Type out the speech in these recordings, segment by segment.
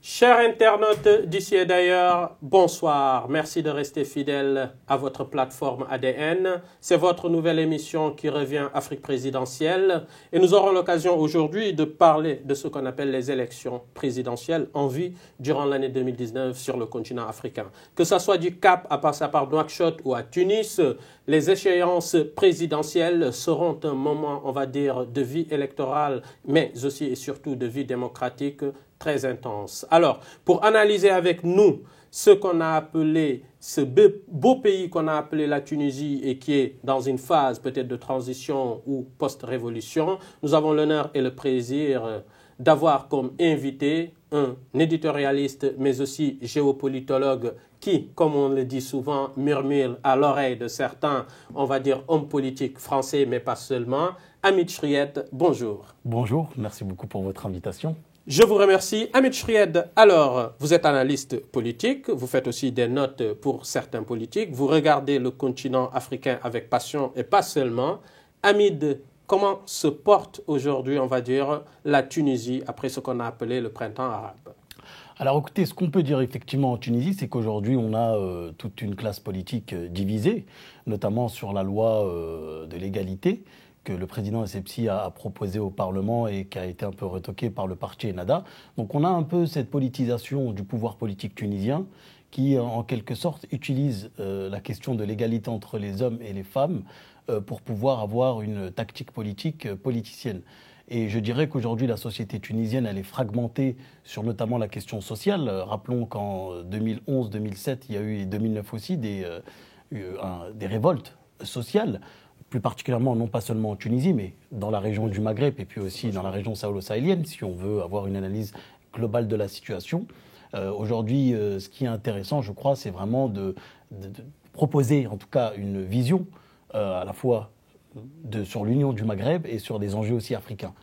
Chers internautes d'ici et d'ailleurs, bonsoir. Merci de rester fidèles à votre plateforme ADN. C'est votre nouvelle émission qui revient Afrique présidentielle. Et nous aurons l'occasion aujourd'hui de parler de ce qu'on appelle les élections présidentielles en vue durant l'année 2019 sur le continent africain. Que ce soit du Cap à passer par Nouakchott ou à Tunis, les échéances présidentielles seront un moment, on va dire, de vie électorale, mais aussi et surtout de vie démocratique très intense. Alors, pour analyser avec nous ce qu'on a appelé, ce beau pays qu'on a appelé la Tunisie et qui est dans une phase peut-être de transition ou post-révolution, nous avons l'honneur et le plaisir d'avoir comme invité un éditorialiste mais aussi géopolitologue qui, comme on le dit souvent, murmure à l'oreille de certains, on va dire hommes politiques français mais pas seulement. Hamid Chried, bonjour. Bonjour, merci beaucoup pour votre invitation. Je vous remercie. Hamid Chried, alors, vous êtes analyste politique, vous faites aussi des notes pour certains politiques, vous regardez le continent africain avec passion et pas seulement. Hamid, comment se porte aujourd'hui, on va dire, la Tunisie après ce qu'on a appelé le printemps arabe ? Alors écoutez, ce qu'on peut dire effectivement en Tunisie, c'est qu'aujourd'hui on a toute une classe politique divisée, notamment sur la loi de l'égalité, que le président Essebsi a proposé au Parlement et qui a été un peu retoqué par le parti Ennahda. Donc on a un peu cette politisation du pouvoir politique tunisien qui, en quelque sorte, utilise la question de l'égalité entre les hommes et les femmes pour pouvoir avoir une tactique politique politicienne. Et je dirais qu'aujourd'hui, la société tunisienne, elle est fragmentée sur notamment la question sociale. Rappelons qu'en 2011-2007, il y a eu, et 2009 aussi, des révoltes sociales, plus particulièrement non pas seulement en Tunisie, mais dans la région du Maghreb et puis aussi dans la région sahélo-sahélienne, si on veut avoir une analyse globale de la situation. Aujourd'hui, ce qui est intéressant, je crois, c'est vraiment de proposer en tout cas une vision à la fois sur l'union du Maghreb et sur des enjeux aussi africains.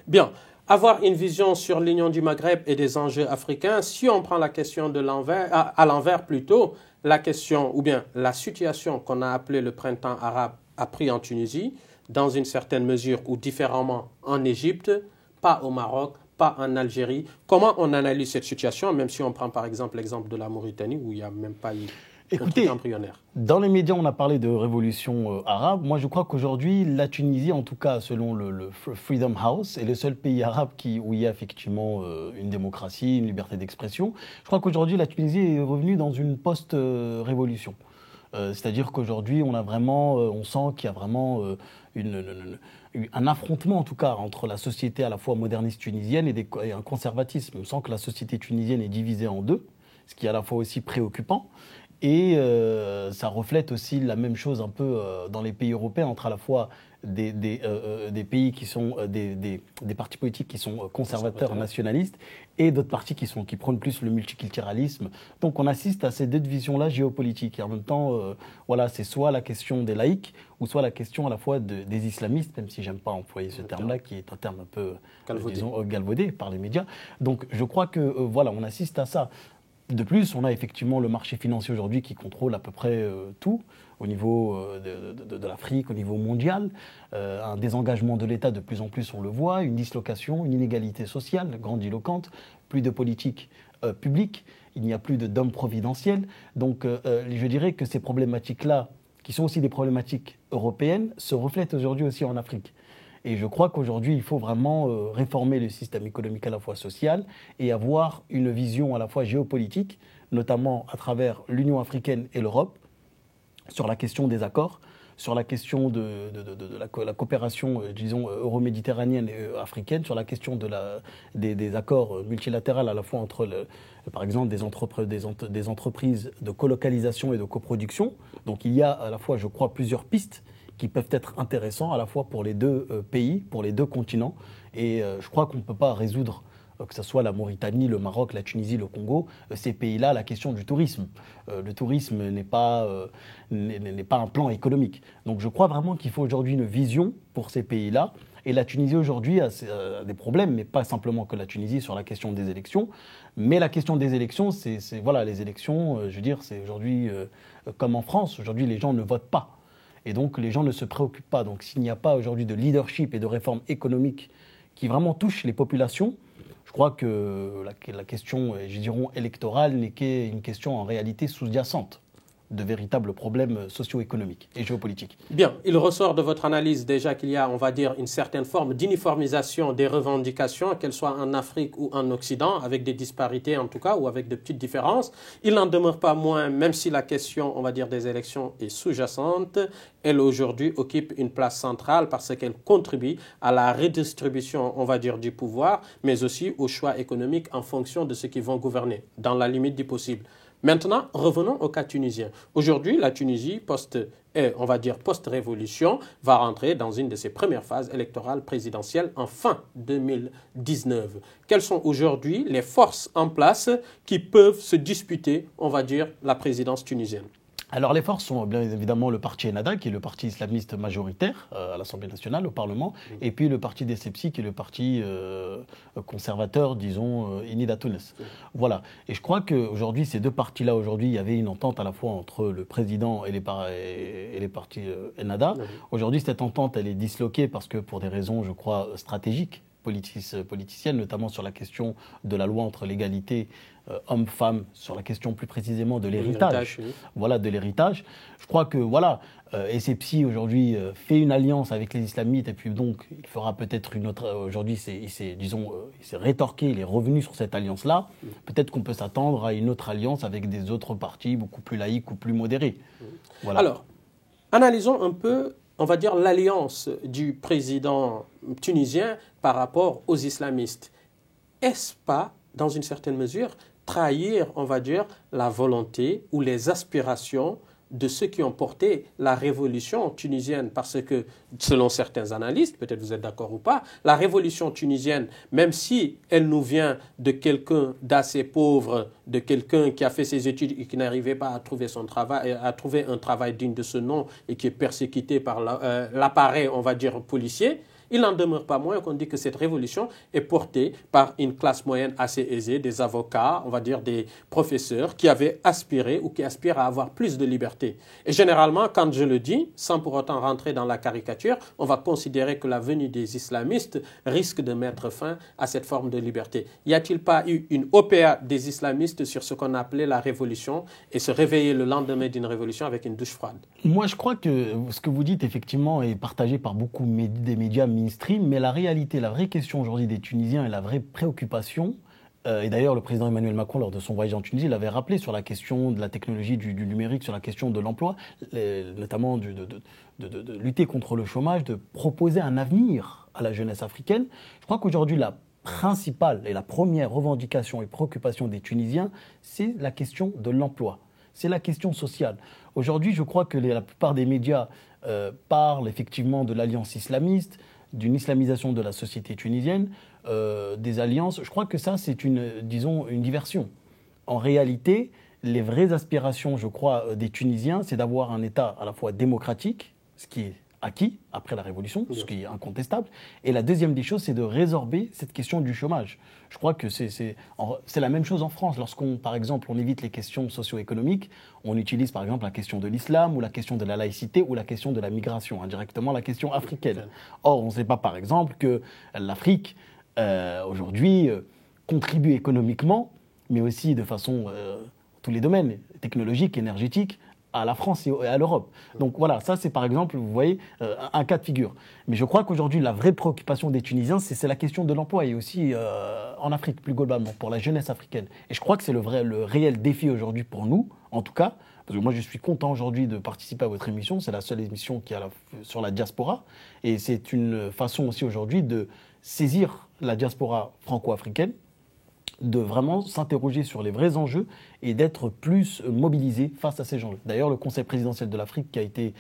Bien. Avoir une vision sur l'union du Maghreb et des enjeux africains, si on prend la question de l'envers, à l'envers plutôt, la question ou bien la situation qu'on a appelée le printemps arabe a pris en Tunisie, dans une certaine mesure ou différemment en Égypte, pas au Maroc, pas en Algérie. Comment on analyse cette situation, même si on prend par exemple l'exemple de la Mauritanie où il n'y a même pas eu un truc embryonnaire? Dans les médias, on a parlé de révolution arabe. Moi, je crois qu'aujourd'hui, la Tunisie, en tout cas selon le Freedom House, est le seul pays arabe où il y a effectivement une démocratie, une liberté d'expression. Je crois qu'aujourd'hui, la Tunisie est revenue dans une post-révolution. C'est-à-dire qu'aujourd'hui, on sent qu'il y a vraiment un affrontement, en tout cas, entre la société à la fois moderniste tunisienne et un conservatisme. On sent que la société tunisienne est divisée en deux, ce qui est à la fois aussi préoccupant. Et ça reflète aussi la même chose un peu dans les pays européens, entre à la fois des pays qui sont des partis politiques qui sont conservateurs, nationalistes, et d'autres partis qui prônent plus le multiculturalisme. Donc on assiste à ces deux divisions-là géopolitiques. Et en même temps, voilà, c'est soit la question des laïcs, ou soit la question à la fois des islamistes, même si j'aime pas employer ce terme-là, qui est un terme un peu, galvaudé par les médias. Donc je crois que, voilà, on assiste à ça. De plus, on a effectivement le marché financier aujourd'hui qui contrôle à peu près tout au niveau de l'Afrique, au niveau mondial. Un désengagement de l'État de plus en plus, on le voit, une dislocation, une inégalité sociale grandiloquente, plus de politique publique, il n'y a plus d'hommes providentiels. Donc je dirais que ces problématiques-là, qui sont aussi des problématiques européennes, se reflètent aujourd'hui aussi en Afrique. Et je crois qu'aujourd'hui, il faut vraiment réformer le système économique à la fois social et avoir une vision à la fois géopolitique, notamment à travers l'Union africaine et l'Europe, sur la question des accords, sur la question de la coopération, disons, euro-méditerranéenne et africaine, sur la question des accords multilatéraux à la fois entre, par exemple, des entreprises de colocalisation et de coproduction. Donc il y a à la fois, je crois, plusieurs pistes qui peuvent être intéressants à la fois pour les deux pays, pour les deux continents. Et je crois qu'on ne peut pas résoudre que ce soit la Mauritanie, le Maroc, la Tunisie, le Congo, ces pays-là, la question du tourisme. Le tourisme n'est pas un plan économique. Donc je crois vraiment qu'il faut aujourd'hui une vision pour ces pays-là. Et la Tunisie aujourd'hui a des problèmes, mais pas simplement que la Tunisie sur la question des élections. Mais la question des élections, voilà, les élections, je veux dire, c'est aujourd'hui comme en France. Aujourd'hui, les gens ne votent pas. Et donc, les gens ne se préoccupent pas. Donc, s'il n'y a pas aujourd'hui de leadership et de réforme économique qui vraiment touchent les populations, je crois que la question, je dirais, électorale n'est qu'une question en réalité sous-jacente de véritables problèmes socio-économiques et géopolitiques. Bien, il ressort de votre analyse déjà qu'il y a, on va dire, une certaine forme d'uniformisation des revendications, qu'elles soient en Afrique ou en Occident, avec des disparités en tout cas, ou avec de petites différences. Il n'en demeure pas moins, même si la question, on va dire, des élections est sous-jacente, elle aujourd'hui occupe une place centrale parce qu'elle contribue à la redistribution, on va dire, du pouvoir, mais aussi au choix économique en fonction de ceux qui vont gouverner, dans la limite du possible. Maintenant, revenons au cas tunisien. Aujourd'hui, la Tunisie, post-révolution, va rentrer dans une de ses premières phases électorales présidentielles en fin 2019. Quelles sont aujourd'hui les forces en place qui peuvent se disputer, on va dire, la présidence tunisienne ? Alors les forces sont bien évidemment le parti Ennahda, qui est le parti islamiste majoritaire à l'Assemblée nationale, au Parlement, et puis le parti Dessebsi, qui est le parti conservateur, disons, Ennahda Tunis. Voilà. Et je crois qu'aujourd'hui, ces deux partis-là, aujourd'hui, il y avait une entente à la fois entre le président et les partis Ennahda. Aujourd'hui, cette entente, elle est disloquée parce que pour des raisons, je crois, stratégiques, politiciennes, notamment sur la question de la loi entre l'égalité homme-femme, sur la question plus précisément de l'héritage. Oui. Voilà, de l'héritage. Je crois que, voilà, Essebsi aujourd'hui fait une alliance avec les islamites et puis donc il fera peut-être une autre. Aujourd'hui, il s'est rétorqué, il est revenu sur cette alliance-là. Peut-être qu'on peut s'attendre à une autre alliance avec des autres partis beaucoup plus laïques ou plus modérés. Voilà. Alors, analysons un peu, on va dire, l'alliance du président tunisien par rapport aux islamistes. Est-ce pas, dans une certaine mesure, trahir, on va dire, la volonté ou les aspirations de ceux qui ont porté la révolution tunisienne? Parce que, selon certains analystes, peut-être vous êtes d'accord ou pas, la révolution tunisienne, même si elle nous vient de quelqu'un d'assez pauvre, de quelqu'un qui a fait ses études et qui n'arrivait pas à trouver son travail, à trouver un travail digne de ce nom et qui est persécuté par l'appareil, on va dire, policier, il n'en demeure pas moins qu'on dit que cette révolution est portée par une classe moyenne assez aisée, des avocats, on va dire des professeurs qui avaient aspiré ou qui aspirent à avoir plus de liberté. Et généralement, quand je le dis, sans pour autant rentrer dans la caricature, on va considérer que la venue des islamistes risque de mettre fin à cette forme de liberté. Y a-t-il pas eu une OPA des islamistes sur ce qu'on appelait la révolution et se réveiller le lendemain d'une révolution avec une douche froide? Moi, je crois que ce que vous dites, effectivement, est partagé par beaucoup des médias mainstream, mais la réalité, la vraie question aujourd'hui des Tunisiens et la vraie préoccupation, et d'ailleurs le président Emmanuel Macron, lors de son voyage en Tunisie, l'avait rappelé sur la question de la technologie du numérique, sur la question de l'emploi, notamment de lutter contre le chômage, de proposer un avenir à la jeunesse africaine. Je crois qu'aujourd'hui, la principale et la première revendication et préoccupation des Tunisiens, c'est la question de l'emploi. C'est la question sociale. Aujourd'hui, je crois que la plupart des médias parlent effectivement de l'alliance islamiste, d'une islamisation de la société tunisienne, des alliances. Je crois que ça, c'est une diversion. En réalité, les vraies aspirations, je crois, des Tunisiens, c'est d'avoir un État à la fois démocratique, ce qui est acquis après la Révolution, ce qui est incontestable. Et la deuxième des choses, c'est de résorber cette question du chômage. Je crois que c'est la même chose en France. Par exemple, on évite les questions socio-économiques, on utilise par exemple la question de l'islam ou la question de la laïcité ou la question de la migration, indirectement la question africaine. Or, on ne sait pas par exemple que l'Afrique, aujourd'hui, contribue économiquement, mais aussi de façon, tous les domaines, technologiques, énergétiques, à la France et à l'Europe. Donc voilà, ça c'est par exemple, vous voyez, un cas de figure. Mais je crois qu'aujourd'hui, la vraie préoccupation des Tunisiens, c'est la question de l'emploi et aussi en Afrique, plus globalement, pour la jeunesse africaine. Et je crois que c'est le réel défi aujourd'hui pour nous, en tout cas, parce que moi je suis content aujourd'hui de participer à votre émission, c'est la seule émission qui est sur la diaspora, et c'est une façon aussi aujourd'hui de saisir la diaspora franco-africaine, de vraiment s'interroger sur les vrais enjeux et d'être plus mobilisé face à ces enjeux. D'ailleurs, le Conseil présidentiel de l'Afrique qui a été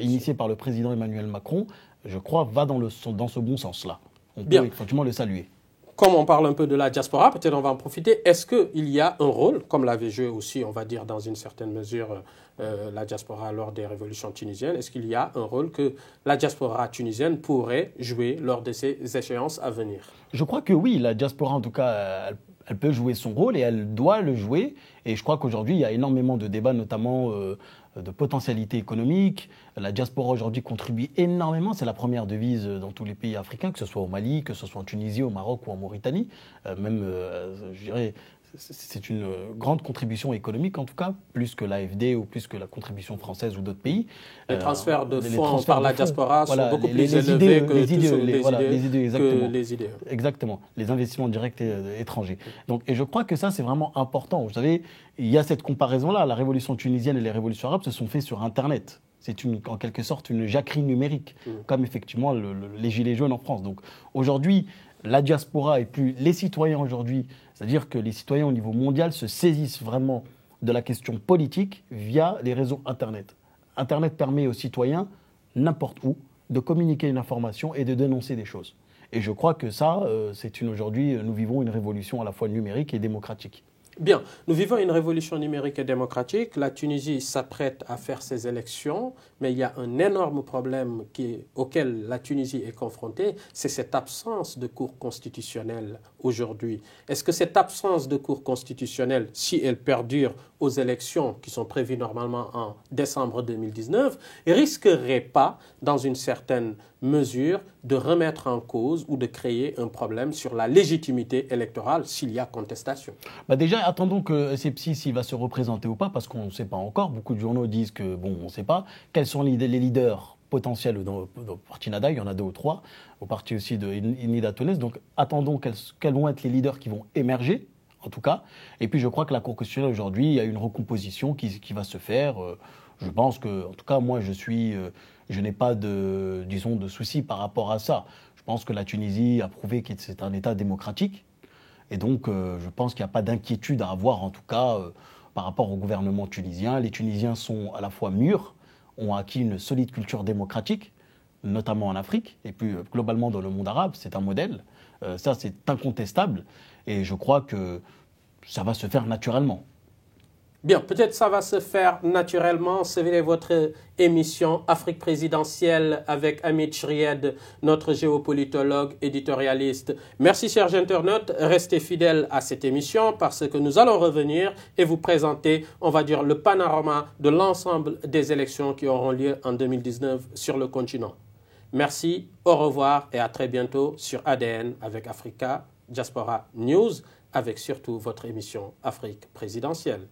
initié par le président Emmanuel Macron, je crois, va dans ce bon sens-là. On peut effectivement le saluer. comme on parle un peu de la diaspora, peut-être on va en profiter. Est-ce qu'il y a un rôle, comme l'avait joué aussi, on va dire, dans une certaine mesure, la diaspora lors des révolutions tunisiennes, est-ce qu'il y a un rôle que la diaspora tunisienne pourrait jouer lors de ces échéances à venir? Je crois que oui, la diaspora, en tout cas, elle peut jouer son rôle et elle doit le jouer. Et je crois qu'aujourd'hui, il y a énormément de débats, notamment de potentialité économique. La diaspora aujourd'hui contribue énormément. C'est la première devise dans tous les pays africains, que ce soit au Mali, que ce soit en Tunisie, au Maroc ou en Mauritanie. Je dirais, c'est une grande contribution économique, en tout cas, plus que l'AFD ou plus que la contribution française ou d'autres pays. Les transferts de fonds par la diaspora sont beaucoup plus élevés que les idées, exactement. les idées. Exactement, les investissements directs étrangers. Donc, et je crois que ça, c'est vraiment important. Vous savez, il y a cette comparaison-là. La révolution tunisienne et les révolutions arabes se sont faites sur Internet. C'est en quelque sorte une jacquerie numérique, comme effectivement les Gilets jaunes en France. Donc aujourd'hui, la diaspora et plus les citoyens aujourd'hui, c'est-à-dire que les citoyens au niveau mondial se saisissent vraiment de la question politique via les réseaux Internet. Internet permet aux citoyens, n'importe où, de communiquer une information et de dénoncer des choses. Et je crois que ça, aujourd'hui, nous vivons une révolution à la fois numérique et démocratique. Bien, nous vivons une révolution numérique et démocratique. La Tunisie s'apprête à faire ses élections, mais il y a un énorme problème auquel la Tunisie est confrontée, c'est cette absence de cour constitutionnelle aujourd'hui. Est-ce que cette absence de cour constitutionnelle, si elle perdure aux élections qui sont prévues normalement en décembre 2019, risquerait pas, dans une certaine mesure, de remettre en cause ou de créer un problème sur la légitimité électorale s'il y a contestation? Déjà, attendons que Essebsi s'il va se représenter ou pas, parce qu'on ne sait pas encore. Beaucoup de journaux disent que, on ne sait pas. Quels sont les leaders potentiels dans le parti Nada? Il y en a 2 ou 3. Au parti aussi de Ennida Tounes. Donc, attendons quels vont être les leaders qui vont émerger, en tout cas. Et puis, je crois que la Cour constitutionnelle, aujourd'hui, il y a une recomposition qui va se faire. Je pense que, en tout cas, moi, je n'ai pas de soucis par rapport à ça. Je pense que la Tunisie a prouvé que c'est un État démocratique. Et donc, je pense qu'il n'y a pas d'inquiétude à avoir, en tout cas, par rapport au gouvernement tunisien. Les Tunisiens sont à la fois mûrs, ont acquis une solide culture démocratique, notamment en Afrique, et puis globalement dans le monde arabe. C'est un modèle. Ça, c'est incontestable. Et je crois que ça va se faire naturellement. Bien, peut-être ça va se faire naturellement. C'est votre émission Afrique présidentielle avec Hamid Chried, notre géopolitologue éditorialiste. Merci, chers internautes. Restez fidèles à cette émission parce que nous allons revenir et vous présenter, on va dire, le panorama de l'ensemble des élections qui auront lieu en 2019 sur le continent. Merci, au revoir et à très bientôt sur ADN avec Africa Diaspora News, avec surtout votre émission Afrique présidentielle.